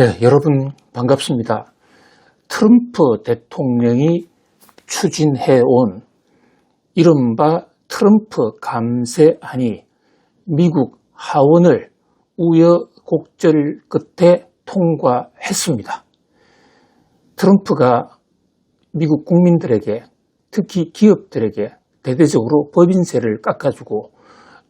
네, 여러분 반갑습니다. 트럼프 대통령이 추진해온 이른바 트럼프 감세안이 미국 하원을 우여곡절 끝에 통과했습니다. 트럼프가 미국 국민들에게, 특히 기업들에게 대대적으로 법인세를 깎아주고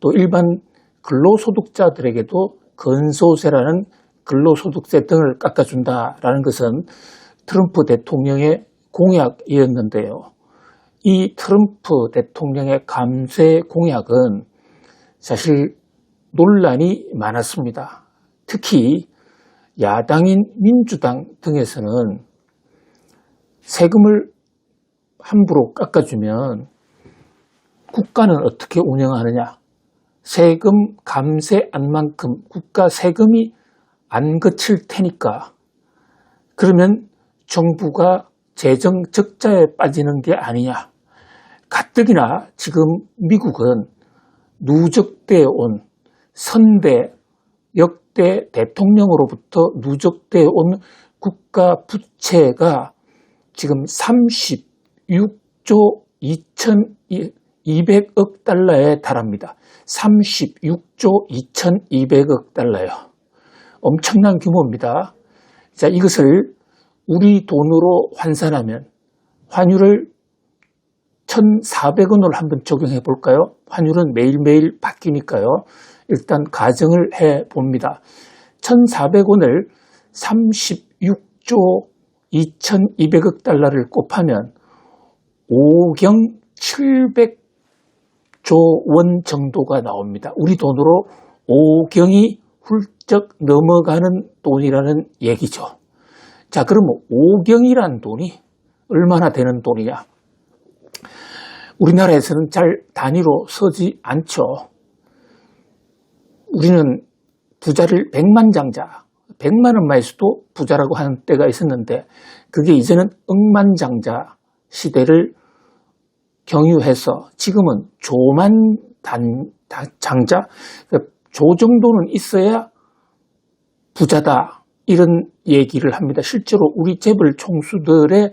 또 일반 근로소득자들에게도 건소세라는 근로소득세 등을 깎아준다라는 것은 트럼프 대통령의 공약이었는데요. 이 트럼프 대통령의 감세 공약은 사실 논란이 많았습니다. 특히 야당인 민주당 등에서는 세금을 함부로 깎아주면 국가는 어떻게 운영하느냐, 세금 감세안만큼 국가 세금이 안 그칠 테니까 그러면 정부가 재정 적자에 빠지는 게 아니냐. 가뜩이나 지금 미국은 누적되어 온 선대 역대 대통령으로부터 누적되어 온 국가 부채가 지금 36조 2,200억 달러에 달합니다. 36조 2,200억 달러요. 엄청난 규모입니다. 자, 이것을 우리 돈으로 환산하면 환율을 1,400원으로 한번 적용해 볼까요? 환율은 매일매일 바뀌니까요. 일단 가정을 해 봅니다. 1,400원을 36조 2,200억 달러를 곱하면 5경 700조 원 정도가 나옵니다. 우리 돈으로 5경이 훌쩍 넘어가는 돈이라는 얘기죠. 자, 그러면 5경이란 돈이 얼마나 되는 돈이냐? 우리나라에서는 잘 단위로 서지 않죠. 우리는 부자를 백만장자, 100만 원만 있어도 부자라고 하는 때가 있었는데 그게 이제는 억만장자 시대를 경유해서 지금은 조만장자, 조 정도는 있어야 부자다, 이런 얘기를 합니다. 실제로 우리 재벌 총수들의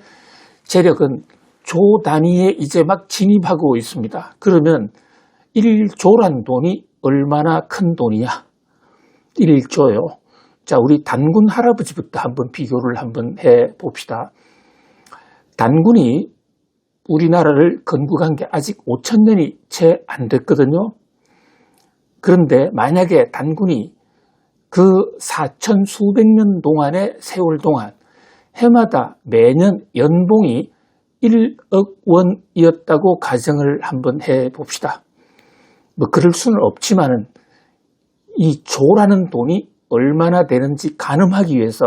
재력은 조 단위에 이제 막 진입하고 있습니다. 그러면 1조란 돈이 얼마나 큰 돈이냐? 1조요. 자, 우리 단군 할아버지부터 한번 비교를 한번 해 봅시다. 단군이 우리나라를 건국한 게 아직 5,000년이 채 안 됐거든요. 그런데 만약에 단군이 그 4천 수백 년 동안의 세월 동안 해마다 매년 연봉이 1억 원이었다고 가정을 한번 해 봅시다. 뭐 그럴 수는 없지만은 이 조라는 돈이 얼마나 되는지 가늠하기 위해서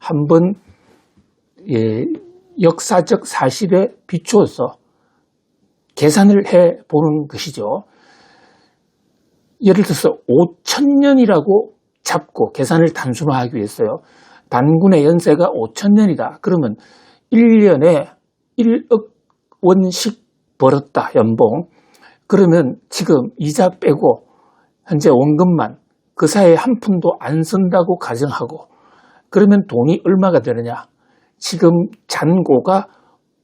한번 역사적 사실에 비추어서 계산을 해 보는 것이죠. 예를 들어서 5,000년이라고 잡고 계산을 단순화하기 위해서요. 단군의 연세가 5,000년이다. 그러면 1년에 1억 원씩 벌었다, 연봉. 그러면 지금 이자 빼고 현재 원금만 그 사이에 한 푼도 안 쓴다고 가정하고 그러면 돈이 얼마가 되느냐. 지금 잔고가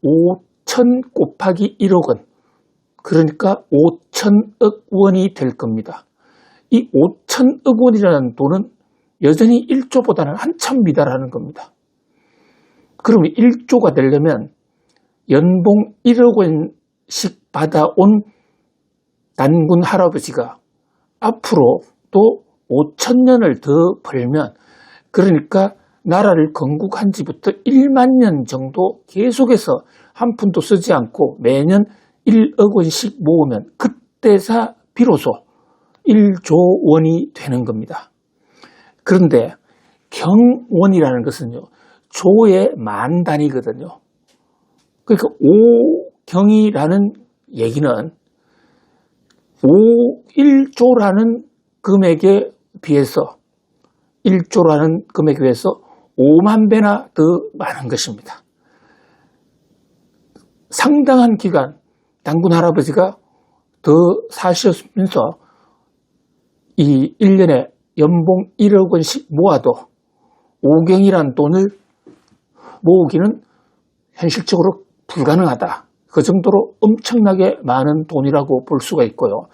5,000 곱하기 1억 원. 그러니까 5,000억 원이 될 겁니다. 이 5,000억 원이라는 돈은 여전히 1조보다는 한참 미달하는 겁니다. 그러면 1조가 되려면 연봉 1억 원씩 받아온 단군 할아버지가 앞으로 또 5,000년을 더 벌면, 그러니까 나라를 건국한 지부터 1만 년 정도 계속해서 한 푼도 쓰지 않고 매년 1억 원씩 모으면 그때서 비로소 1조 원이 되는 겁니다. 그런데 경원이라는 것은요, 조의 만 단위거든요. 그러니까 5경이라는 얘기는 1조라는 금액에 비해서 1조라는 금액에 비해서 5만 배나 더 많은 것입니다. 상당한 기간 단군 할아버지가 더 사셨으면서 이 1년에 연봉 1억 원씩 모아도 5경이란 돈을 모으기는 현실적으로 불가능하다. 그 정도로 엄청나게 많은 돈이라고 볼 수가 있고요.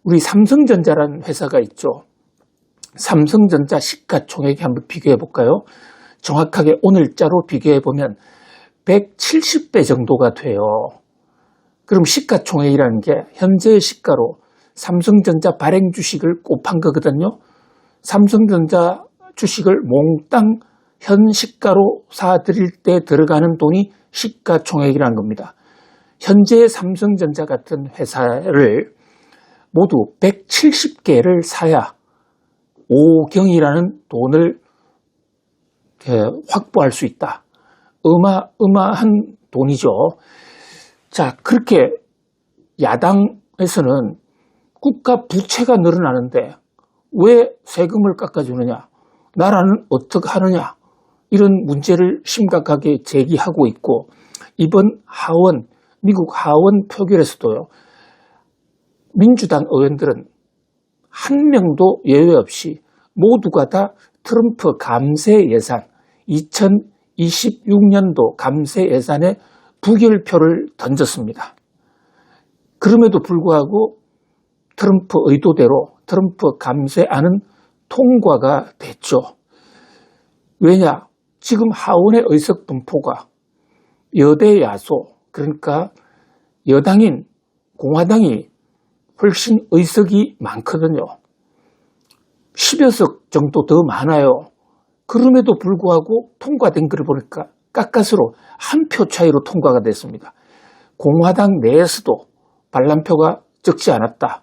우리 삼성전자라는 회사가 있죠. 삼성전자 시가총액 한번 비교해 볼까요? 정확하게 오늘자로 비교해 보면 170배 정도가 돼요. 그럼 시가총액이라는 게 현재의 시가로 삼성전자 발행 주식을 곱한 거거든요. 삼성전자 주식을 몽땅 현 시가로 사들일 때 들어가는 돈이 시가총액이라는 겁니다. 현재 삼성전자 같은 회사를 모두 170개를 사야 5경이라는 돈을 확보할 수 있다. 어마어마한 돈이죠. 자, 그렇게 야당에서는 국가 부채가 늘어나는데 왜 세금을 깎아주느냐? 나라는 어떻게 하느냐? 이런 문제를 심각하게 제기하고 있고, 이번 하원, 미국 하원 표결에서도요, 민주당 의원들은 한 명도 예외 없이 모두가 다 트럼프 감세 예산, 2026년도 감세 예산에 부결표를 던졌습니다. 그럼에도 불구하고 트럼프 의도대로 트럼프 감세안은 통과가 됐죠. 왜냐? 지금 하원의 의석 분포가 여대 야소, 그러니까 여당인 공화당이 훨씬 의석이 많거든요. 10여 석 정도 더 많아요. 그럼에도 불구하고 통과된 걸 보니까 가까스로 한 표 차이로 통과가 됐습니다. 공화당 내에서도 반란표가 적지 않았다.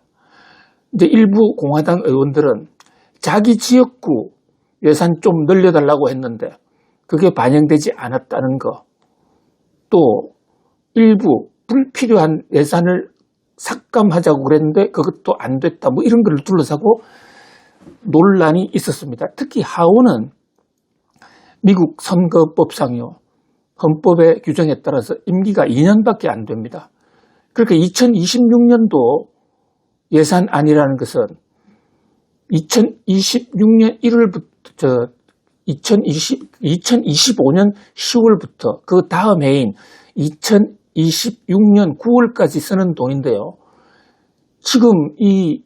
이제 일부 공화당 의원들은 자기 지역구 예산 좀 늘려달라고 했는데 그게 반영되지 않았다는 거. 또 일부 불필요한 예산을 삭감하자고 그랬는데 그것도 안 됐다. 뭐 이런 걸 둘러싸고 논란이 있었습니다. 특히 하원은 미국 선거법상요. 헌법의 규정에 따라서 임기가 2년밖에 안 됩니다. 그러니까 2026년도 예산안이라는 것은 2026년 1월부터 2025년 10월부터 그 다음 해인 2026년 9월까지 쓰는 돈인데요. 지금 이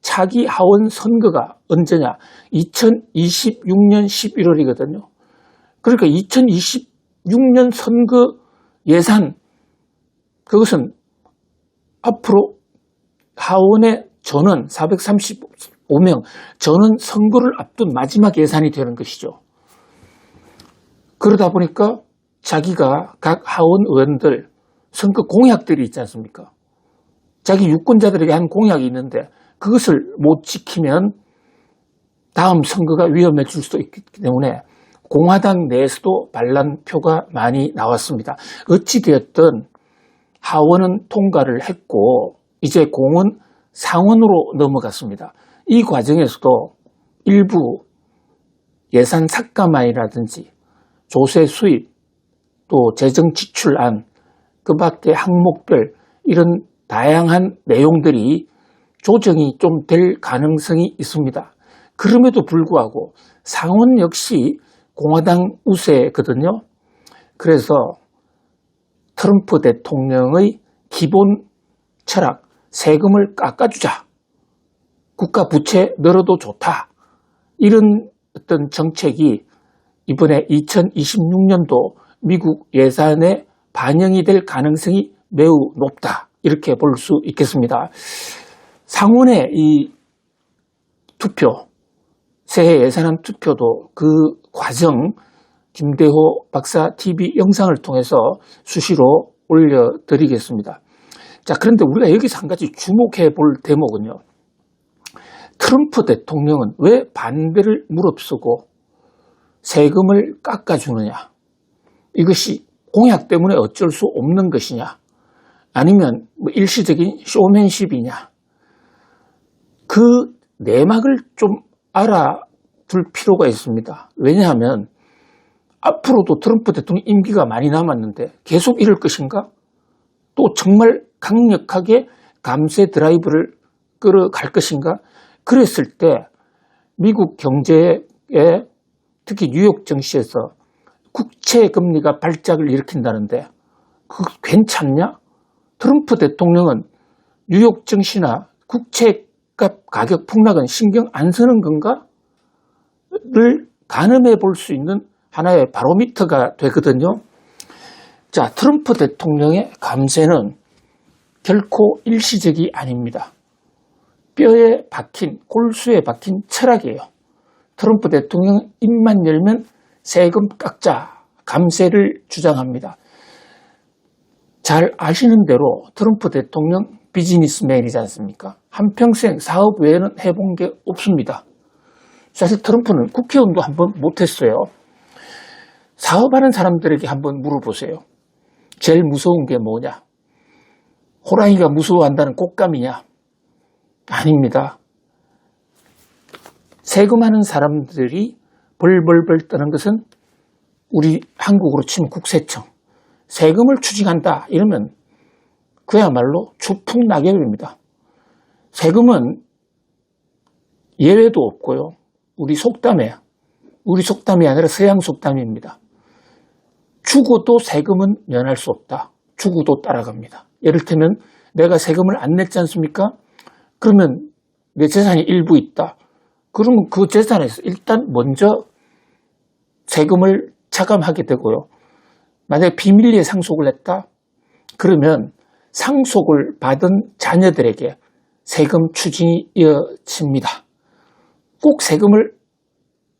차기 하원 선거가 언제냐? 2026년 11월이거든요. 그러니까 2026년 선거 예산, 그것은 앞으로 하원의 전원 435명 전원 선거를 앞둔 마지막 예산이 되는 것이죠. 그러다 보니까 자기가 각 하원 의원들 선거 공약들이 있지 않습니까? 자기 유권자들에게 한 공약이 있는데 그것을 못 지키면 다음 선거가 위험해질 수도 있기 때문에 공화당 내에서도 반란표가 많이 나왔습니다. 어찌되었든 하원은 통과를 했고 이제 공은 상원으로 넘어갔습니다. 이 과정에서도 일부 예산 삭감안이라든지 조세 수입 또 재정 지출안 그 밖에 항목별 이런 다양한 내용들이 조정이 좀 될 가능성이 있습니다. 그럼에도 불구하고 상원 역시 공화당 우세거든요. 그래서 트럼프 대통령의 기본 철학, 세금을 깎아주자. 국가 부채 늘어도 좋다. 이런 어떤 정책이 이번에 2026년도 미국 예산에 반영이 될 가능성이 매우 높다. 이렇게 볼 수 있겠습니다. 상원의 이 투표, 새해 예산안 투표도 그 과정 김대호 박사 TV 영상을 통해서 수시로 올려드리겠습니다. 자, 그런데 우리가 여기서 한 가지 주목해 볼 대목은요. 트럼프 대통령은 왜 반대를 무릅쓰고 세금을 깎아주느냐? 이것이 공약 때문에 어쩔 수 없는 것이냐? 아니면 뭐 일시적인 쇼맨십이냐? 그 내막을 좀 알아둘 필요가 있습니다. 왜냐하면 앞으로도 트럼프 대통령 임기가 많이 남았는데 계속 이럴 것인가? 또 정말 강력하게 감세 드라이브를 끌어갈 것인가? 그랬을 때 미국 경제에 특히 뉴욕 증시에서 국채 금리가 발작을 일으킨다는데 그거 괜찮냐? 트럼프 대통령은 뉴욕 증시나 국채값 가격 폭락은 신경 안 쓰는 건가? 를 가늠해 볼 수 있는 하나의 바로미터가 되거든요. 자, 트럼프 대통령의 감세는 결코 일시적이 아닙니다. 뼈에 박힌, 골수에 박힌 철학이에요. 트럼프 대통령 입만 열면 세금 깎자, 감세를 주장합니다. 잘 아시는 대로 트럼프 대통령 비즈니스맨이지 않습니까? 한평생 사업 외에는 해본 게 없습니다. 사실 트럼프는 국회의원도 한번 못했어요. 사업하는 사람들에게 한번 물어보세요. 제일 무서운 게 뭐냐? 호랑이가 무서워한다는 곶감이냐? 아닙니다. 세금하는 사람들이 벌벌벌 떠는 것은 우리 한국으로 치면 국세청. 세금을 추징한다 이러면 그야말로 추풍낙엽입니다. 세금은 예외도 없고요. 우리 속담이 아니라 서양 속담입니다. 죽어도 세금은 면할 수 없다. 죽어도 따라갑니다. 예를테면 내가 세금을 안 냈지 않습니까? 그러면 내 재산이 일부 있다. 그러면 그 재산에서 일단 먼저 세금을 차감하게 되고요. 만약에 비밀리에 상속을 했다? 그러면 상속을 받은 자녀들에게 세금 추징이 이어집니다. 꼭 세금을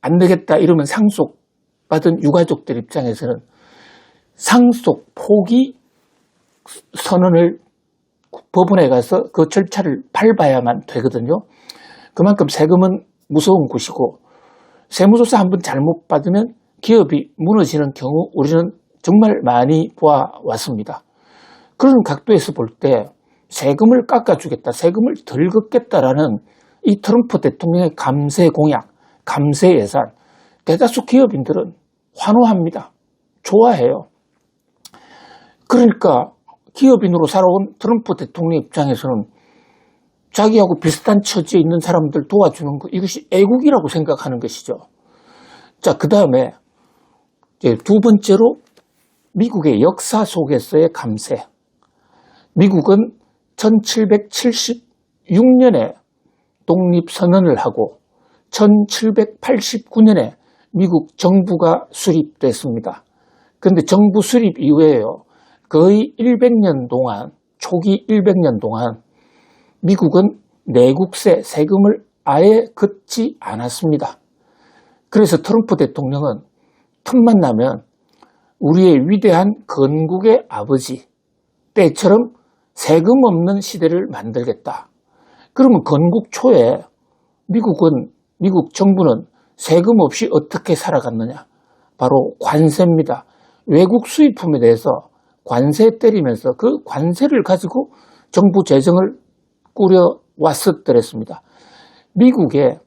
안 내겠다 이러면 상속받은 유가족들 입장에서는 상속 포기 선언을 법원에 가서 그 절차를 밟아야만 되거든요. 그만큼 세금은 무서운 곳이고 세무조사 한번 잘못 받으면 기업이 무너지는 경우 우리는 정말 많이 보아왔습니다. 그런 각도에서 볼 때 세금을 깎아주겠다, 세금을 덜 걷겠다라는 이 트럼프 대통령의 감세 공약, 감세 예산, 대다수 기업인들은 환호합니다. 좋아해요. 그러니까 기업인으로 살아온 트럼프 대통령 입장에서는 자기하고 비슷한 처지에 있는 사람들 도와주는 것, 이것이 애국이라고 생각하는 것이죠. 자, 그 다음에 두 번째로 미국의 역사 속에서의 감세. 미국은 1776년에 독립선언을 하고 1789년에 미국 정부가 수립됐습니다. 그런데 정부 수립 이후에요. 거의 100년 동안, 초기 100년 동안 미국은 내국세, 세금을 아예 걷지 않았습니다. 그래서 트럼프 대통령은 틈만 나면 우리의 위대한 건국의 아버지 때처럼 세금 없는 시대를 만들겠다. 그러면 건국 초에 미국 정부는 세금 없이 어떻게 살아갔느냐? 바로 관세입니다. 외국 수입품에 대해서 관세 때리면서 그 관세를 가지고 정부 재정을 꾸려왔었더랬습니다. 미국의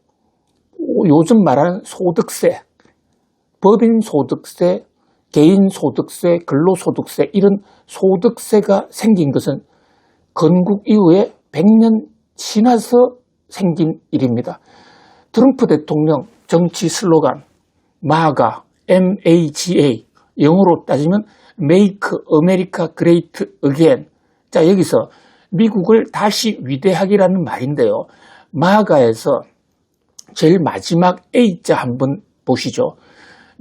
요즘 말하는 소득세, 법인소득세, 개인소득세, 근로소득세 이런 소득세가 생긴 것은 건국 이후에 100년 지나서 생긴 일입니다. 트럼프 대통령 정치 슬로건 MAGA, MAGA, 영어로 따지면 Make America Great Again. 자, 여기서 미국을 다시 위대하기라는 말인데요. MAGA에서 제일 마지막 A자 한번 보시죠.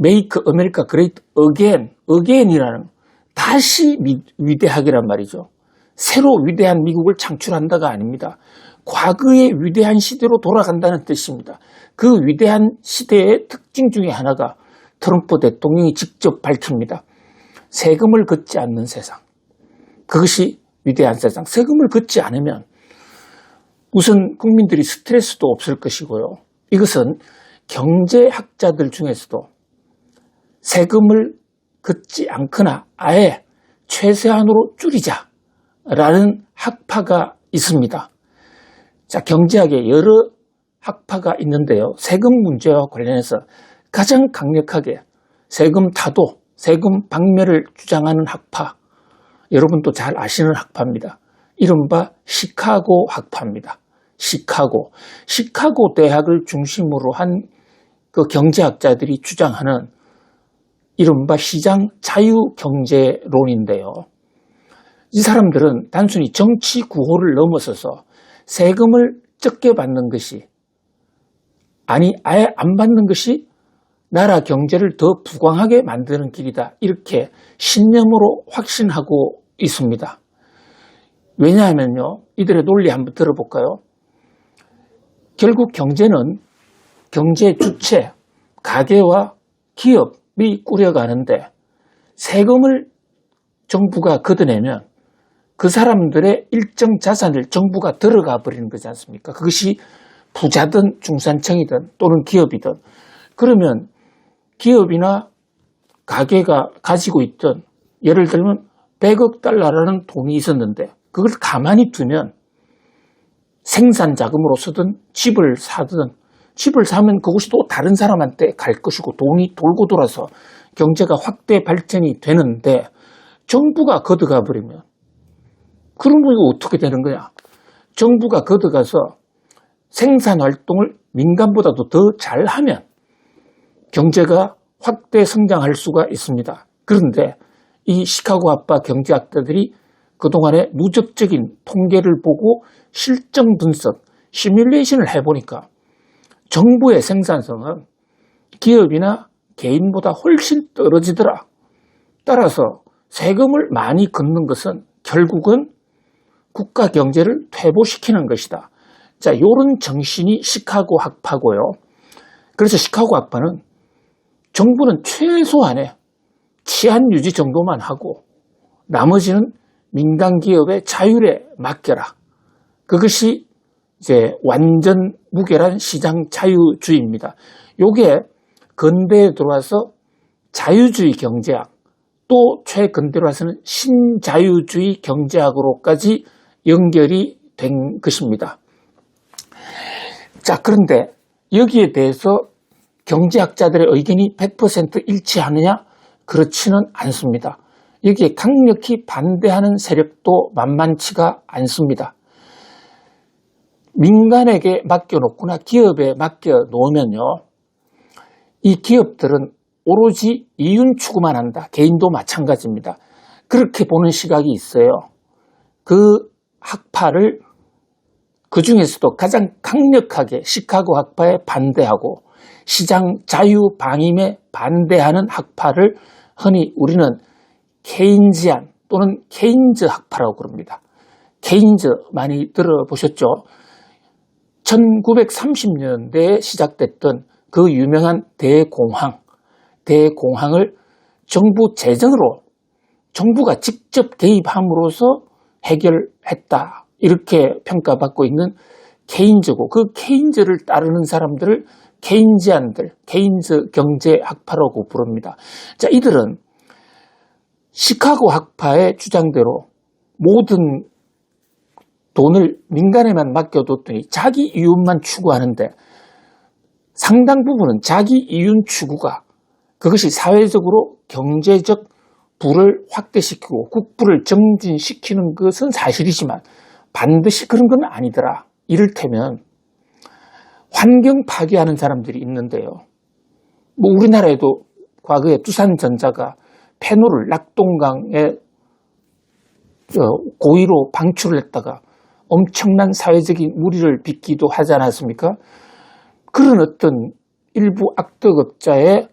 Make America Great Again. Again이라는 다시 위대하기란 말이죠. 새로 위대한 미국을 창출한다가 아닙니다. 과거의 위대한 시대로 돌아간다는 뜻입니다. 그 위대한 시대의 특징 중에 하나가 트럼프 대통령이 직접 밝힙니다. 세금을 걷지 않는 세상. 그것이 위대한 세상. 세금을 걷지 않으면 우선 국민들이 스트레스도 없을 것이고요. 이것은 경제학자들 중에서도 세금을 걷지 않거나 아예 최소한으로 줄이자라는 학파가 있습니다. 자, 경제학에 여러 학파가 있는데요. 세금 문제와 관련해서 가장 강력하게 세금 타도, 세금 박멸을 주장하는 학파, 여러분도 잘 아시는 학파입니다. 이른바 시카고 학파입니다. 시카고 대학을 중심으로 한 그 경제학자들이 주장하는 이른바 시장 자유경제론인데요. 이 사람들은 단순히 정치 구호를 넘어서서 세금을 적게 받는 것이, 아니 아예 안 받는 것이 나라 경제를 더 부강하게 만드는 길이다, 이렇게 신념으로 확신하고 있습니다. 왜냐하면요, 이들의 논리 한번 들어볼까요? 결국 경제는 경제 주체, 가계와 기업이 꾸려가는데 세금을 정부가 걷어내면 그 사람들의 일정 자산을 정부가 들어가 버리는 거지 않습니까? 그것이 부자든 중산층이든 또는 기업이든. 그러면 기업이나 가게가 가지고 있던, 예를 들면 100억 달러라는 돈이 있었는데 그걸 가만히 두면 생산 자금으로서든 집을 사면 그것이 또 다른 사람한테 갈 것이고 돈이 돌고 돌아서 경제가 확대 발전이 되는데, 정부가 걷어가 버리면 그러면 이거 어떻게 되는 거야? 정부가 걷어가서 생산 활동을 민간보다도 더 잘하면 경제가 확대 성장할 수가 있습니다. 그런데 이 시카고 아빠 경제학자들이 그동안의 누적적인 통계를 보고 실정 분석, 시뮬레이션을 해보니까 정부의 생산성은 기업이나 개인보다 훨씬 떨어지더라. 따라서 세금을 많이 걷는 것은 결국은 국가 경제를 퇴보시키는 것이다. 자, 이런 정신이 시카고 학파고요. 그래서 시카고 학파는 정부는 최소한의 치안 유지 정도만 하고 나머지는 민간 기업의 자율에 맡겨라. 그것이 이제 완전 무결한 시장 자유주의입니다. 요게 근대에 들어와서 자유주의 경제학, 또 최근대로 와서는 신자유주의 경제학으로까지 연결이 된 것입니다. 자, 그런데 여기에 대해서 경제학자들의 의견이 100% 일치하느냐? 그렇지는 않습니다. 여기에 강력히 반대하는 세력도 만만치가 않습니다. 민간에게 맡겨놓거나 기업에 맡겨놓으면요, 이 기업들은 오로지 이윤 추구만 한다. 개인도 마찬가지입니다. 그렇게 보는 시각이 있어요. 그 학파를 그 중에서도 가장 강력하게 시카고 학파에 반대하고 시장 자유 방임에 반대하는 학파를 흔히 우리는 케인지안 또는 케인즈 학파라고 그럽니다. 케인즈 많이 들어보셨죠? 1930년대에 시작됐던 그 유명한 대공황을 정부 재정으로 정부가 직접 개입함으로써 해결했다, 이렇게 평가받고 있는 케인즈고, 그 케인즈를 따르는 사람들을 케인지안들, 케인즈 경제학파라고 부릅니다. 자, 이들은 시카고 학파의 주장대로 모든 돈을 민간에만 맡겨뒀더니 자기 이윤만 추구하는데, 상당 부분은 자기 이윤 추구가 그것이 사회적으로 경제적 부를 확대시키고 국부를 정진시키는 것은 사실이지만 반드시 그런 건 아니더라. 이를테면 환경 파괴하는 사람들이 있는데요. 뭐 우리나라에도 과거에 두산전자가 페놀을 낙동강에 고의로 방출을 했다가 엄청난 사회적인 물의를 빚기도 하지 않았습니까? 그런 어떤 일부 악덕업자의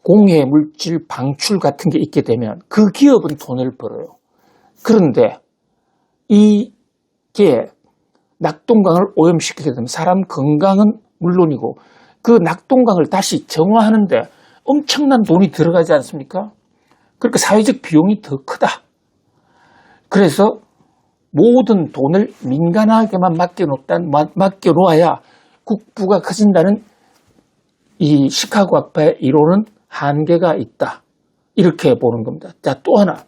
공해 물질 방출 같은 게 있게 되면 그 기업은 돈을 벌어요. 그런데 이게 낙동강을 오염시키게 되면 사람 건강은 물론이고 그 낙동강을 다시 정화하는데 엄청난 돈이 들어가지 않습니까? 그러니까 사회적 비용이 더 크다. 그래서 모든 돈을 민간에게만 맡겨놓아야 국부가 커진다는 이 시카고 학파의 이론은 한계가 있다, 이렇게 보는 겁니다. 자, 또 하나,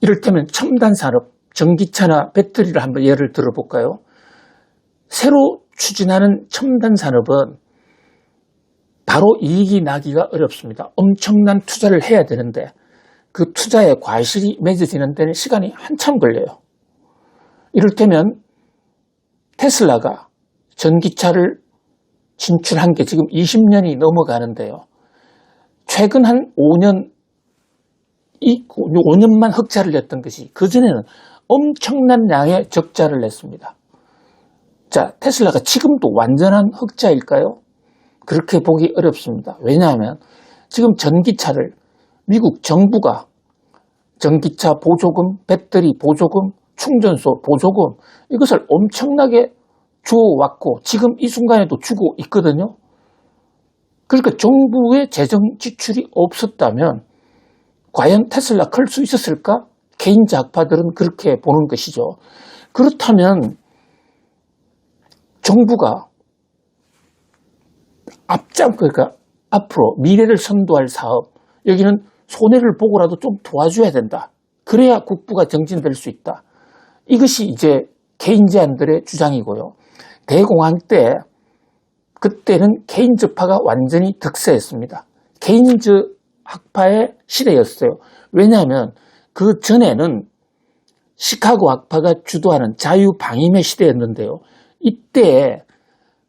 이를테면 첨단 산업, 전기차나 배터리를 한번 예를 들어볼까요? 새로 추진하는 첨단 산업은 바로 이익이 나기가 어렵습니다. 엄청난 투자를 해야 되는데 그 투자에 과실이 맺어지는 데는 시간이 한참 걸려요. 이를테면 테슬라가 전기차를 진출한 게 지금 20년이 넘어가는데요. 최근 한 5년만 흑자를 냈던 것이 그전에는 엄청난 양의 적자를 냈습니다. 자, 테슬라가 지금도 완전한 흑자일까요? 그렇게 보기 어렵습니다. 왜냐하면 지금 전기차를 미국 정부가 전기차 보조금, 배터리 보조금, 충전소 보조금 이것을 엄청나게 주어왔고 지금 이 순간에도 주고 있거든요. 그러니까 정부의 재정 지출이 없었다면 과연 테슬라 클 수 있었을까? 개인자 학파들은 그렇게 보는 것이죠. 그렇다면 정부가 그러니까 앞으로 미래를 선도할 사업, 여기는 손해를 보고라도 좀 도와줘야 된다. 그래야 국부가 정진될 수 있다. 이것이 이제 케인즈안들의 주장이고요. 대공황 때 그때는 케인즈파가 완전히 득세했습니다. 케인즈 학파의 시대였어요. 왜냐하면 그 전에는 시카고 학파가 주도하는 자유방임의 시대였는데요. 이때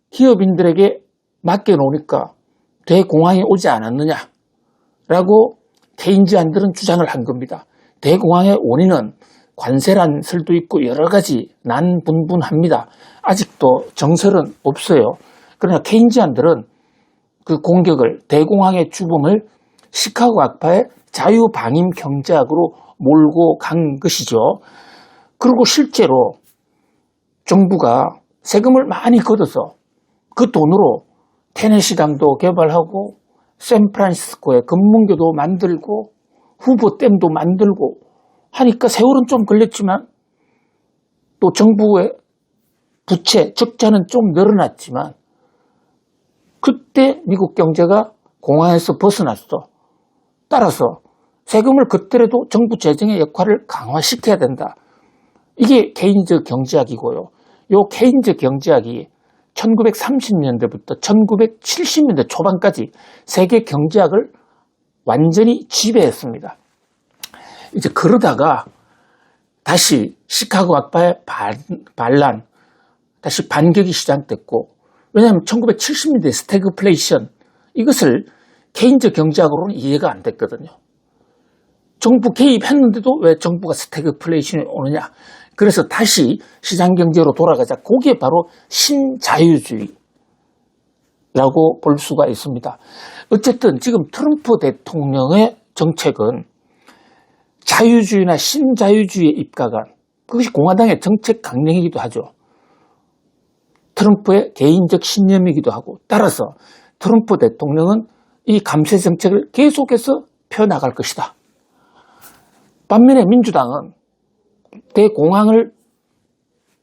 기업인들에게 맡겨놓으니까 대공황이 오지 않았느냐라고 케인즈안들은 주장을 한 겁니다. 대공황의 원인은 관세란 설도 있고 여러 가지 난분분합니다. 아직도 정설은 없어요. 그러나 케인즈안들은 그 공격을 대공황의 주범을 시카고 학파의 자유방임 경제학으로 몰고 간 것이죠. 그리고 실제로 정부가 세금을 많이 걷어서 그 돈으로 테네시강도 개발하고 샌프란시스코에 금문교도 만들고 후보댐도 만들고 하니까 세월은 좀 걸렸지만 또 정부의 부채, 적자는 좀 늘어났지만 그때 미국 경제가 공황에서 벗어났어. 따라서 세금을 걷더라도 정부 재정의 역할을 강화시켜야 된다. 이게 케인즈 경제학이고요. 이 케인즈 경제학이 1930년대부터 1970년대 초반까지 세계 경제학을 완전히 지배했습니다. 이제 그러다가 다시 시카고 학파의 반란, 다시 반격이 시작됐고, 왜냐하면 1970년대 스태그플레이션, 이것을 케인즈 경제학으로는 이해가 안 됐거든요. 정부 개입했는데도 왜 정부가 스태그플레이션이 오느냐. 그래서 다시 시장경제로 돌아가자. 그게 바로 신자유주의라고 볼 수가 있습니다. 어쨌든 지금 트럼프 대통령의 정책은 자유주의나 신자유주의에 입각한 그것이 공화당의 정책 강령이기도 하죠. 트럼프의 개인적 신념이기도 하고 따라서 트럼프 대통령은 이 감세 정책을 계속해서 펴나갈 것이다. 반면에 민주당은 대공황을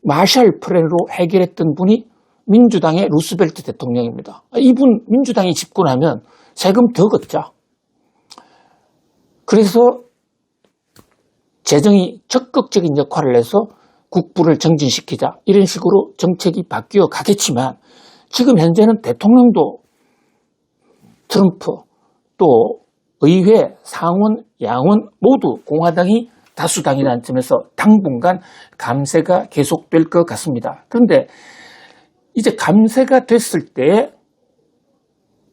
마샬 플랜으로 해결했던 분이 민주당의 루스벨트 대통령입니다. 이분 민주당이 집권하면 세금 더 걷자. 그래서 재정이 적극적인 역할을 해서 국부를 정진시키자. 이런 식으로 정책이 바뀌어 가겠지만 지금 현재는 대통령도 트럼프 또 의회, 상원, 양원 모두 공화당이 다수당이라는 점에서 당분간 감세가 계속될 것 같습니다. 그런데 이제 감세가 됐을 때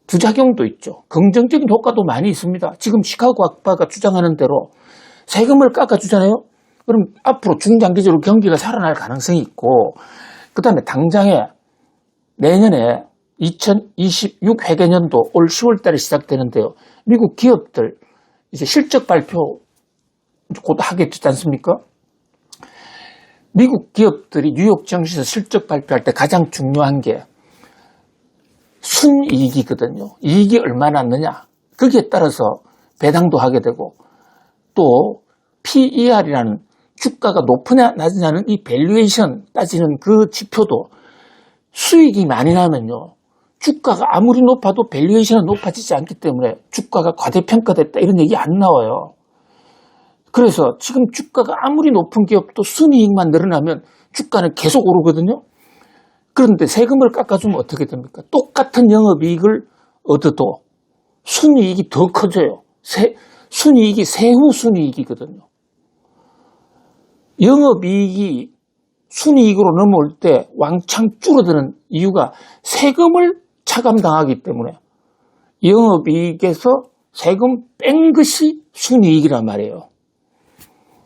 부작용도 있죠. 긍정적인 효과도 많이 있습니다. 지금 시카고 학파가 주장하는 대로 세금을 깎아주잖아요. 그럼 앞으로 중장기적으로 경기가 살아날 가능성이 있고 그 다음에 당장에 내년에 2026 회계년도 올 10월 달에 시작되는데요. 미국 기업들 이제 실적 발표 곧 하게 되지 않습니까? 미국 기업들이 뉴욕 증시에서 실적 발표할 때 가장 중요한 게 순이익이거든요. 이익이 얼마나 났느냐. 거기에 따라서 배당도 하게 되고 또 PER이라는 주가가 높으냐 낮으냐는 이 밸류에이션 따지는 그 지표도 수익이 많이 나면요. 주가가 아무리 높아도 밸류에이션은 높아지지 않기 때문에 주가가 과대평가됐다 이런 얘기 안 나와요. 그래서 지금 주가가 아무리 높은 기업도 순이익만 늘어나면 주가는 계속 오르거든요. 그런데 세금을 깎아주면 어떻게 됩니까? 똑같은 영업이익을 얻어도 순이익이 더 커져요. 순이익이 세후 순이익이거든요. 영업이익이 순이익으로 넘어올 때 왕창 줄어드는 이유가 세금을 차감당하기 때문에 영업이익에서 세금 뺀 것이 순이익이란 말이에요.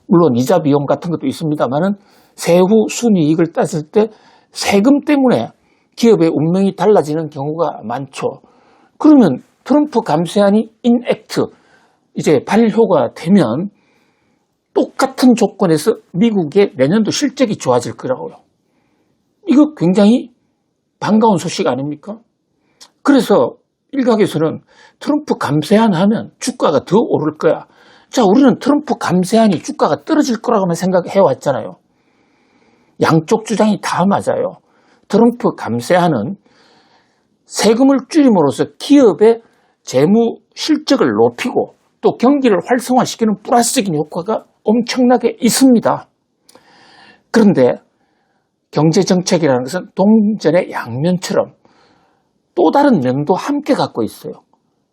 물론 이자 비용 같은 것도 있습니다만은 세후 순이익을 따질 때 세금 때문에 기업의 운명이 달라지는 경우가 많죠. 그러면 트럼프 감세안이 인액트 이제 발효가 되면 똑같은 조건에서 미국의 내년도 실적이 좋아질 거라고요. 이거 굉장히 반가운 소식 아닙니까? 그래서 일각에서는 트럼프 감세안 하면 주가가 더 오를 거야. 자, 우리는 트럼프 감세안이 주가가 떨어질 거라고만 생각해 왔잖아요. 양쪽 주장이 다 맞아요. 트럼프 감세안은 세금을 줄임으로써 기업의 재무 실적을 높이고 또 경기를 활성화시키는 플러스적인 효과가 엄청나게 있습니다. 그런데 경제정책이라는 것은 동전의 양면처럼 또 다른 면도 함께 갖고 있어요.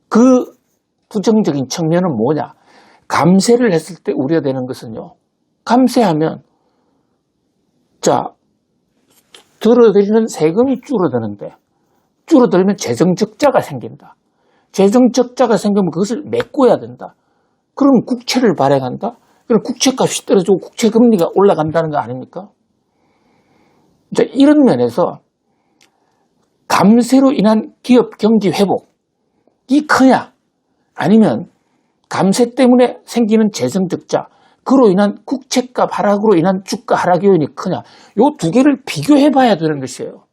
그 부정적인 측면은 뭐냐? 감세를 했을 때 우려되는 것은요. 감세하면 자, 들어들이는 세금이 줄어드는데 줄어들면 재정적자가 생긴다. 재정적자가 생기면 그것을 메꿔야 된다. 그럼 국채를 발행한다. 그럼 국채값이 떨어지고 국채금리가 올라간다는 거 아닙니까? 자, 이런 면에서 감세로 인한 기업 경기 회복이 크냐 아니면 감세 때문에 생기는 재정적자 그로 인한 국채값 하락으로 인한 주가 하락 요인이 크냐 요 두 개를 비교해 봐야 되는 것이에요.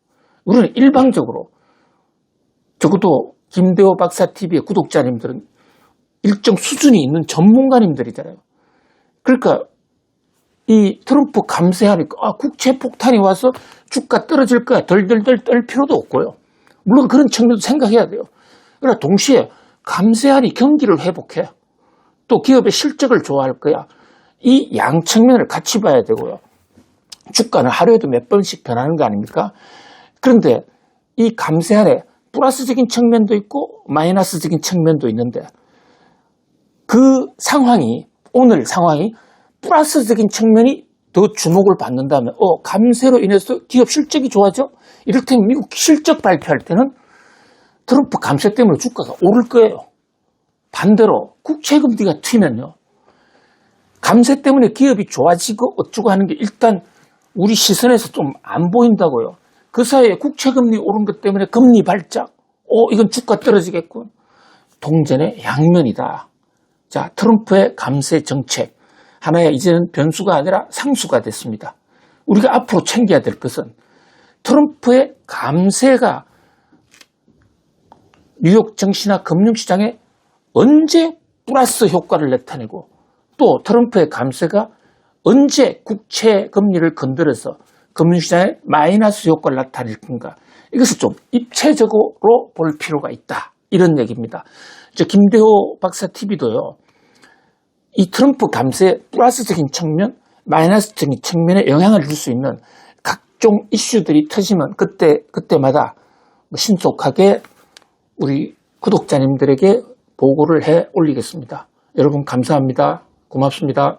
우리는 일방적으로 적어도 김대호 박사TV의 구독자님들은 일정 수준이 있는 전문가님들이잖아요. 그러니까 이 트럼프 감세하니까 국채 폭탄이 와서 주가 떨어질 거야 덜덜덜 떨 필요도 없고요. 물론 그런 측면도 생각해야 돼요. 그러나 동시에 감세안이 경기를 회복해 또 기업의 실적을 좋아할 거야. 이 양 측면을 같이 봐야 되고요. 주가는 하루에도 몇 번씩 변하는 거 아닙니까? 그런데 이 감세안에 플러스적인 측면도 있고 마이너스적인 측면도 있는데 그 상황이 오늘 상황이 플러스적인 측면이 더 주목을 받는다면 감세로 인해서 기업 실적이 좋아져? 이를테면 미국 실적 발표할 때는 트럼프 감세 때문에 주가가 오를 거예요. 반대로 국채금리가 튀면요. 감세 때문에 기업이 좋아지고 어쩌고 하는 게 일단 우리 시선에서 좀 안 보인다고요. 그 사이에 국채금리 오른 것 때문에 금리 발작. 이건 주가 떨어지겠군. 동전의 양면이다. 자, 트럼프의 감세 정책. 하나의 이제는 변수가 아니라 상수가 됐습니다. 우리가 앞으로 챙겨야 될 것은 트럼프의 감세가 뉴욕 증시나 금융시장에 언제 플러스 효과를 나타내고 또 트럼프의 감세가 언제 국채 금리를 건드려서 금융시장에 마이너스 효과를 나타낼 건가. 이것을 좀 입체적으로 볼 필요가 있다. 이런 얘기입니다. 김대호 박사TV도요. 이 트럼프 감세의 플러스적인 측면, 마이너스적인 측면에 영향을 줄 수 있는 각종 이슈들이 터지면 그때마다 신속하게 우리 구독자님들에게 보고를 해 올리겠습니다. 여러분 감사합니다. 고맙습니다.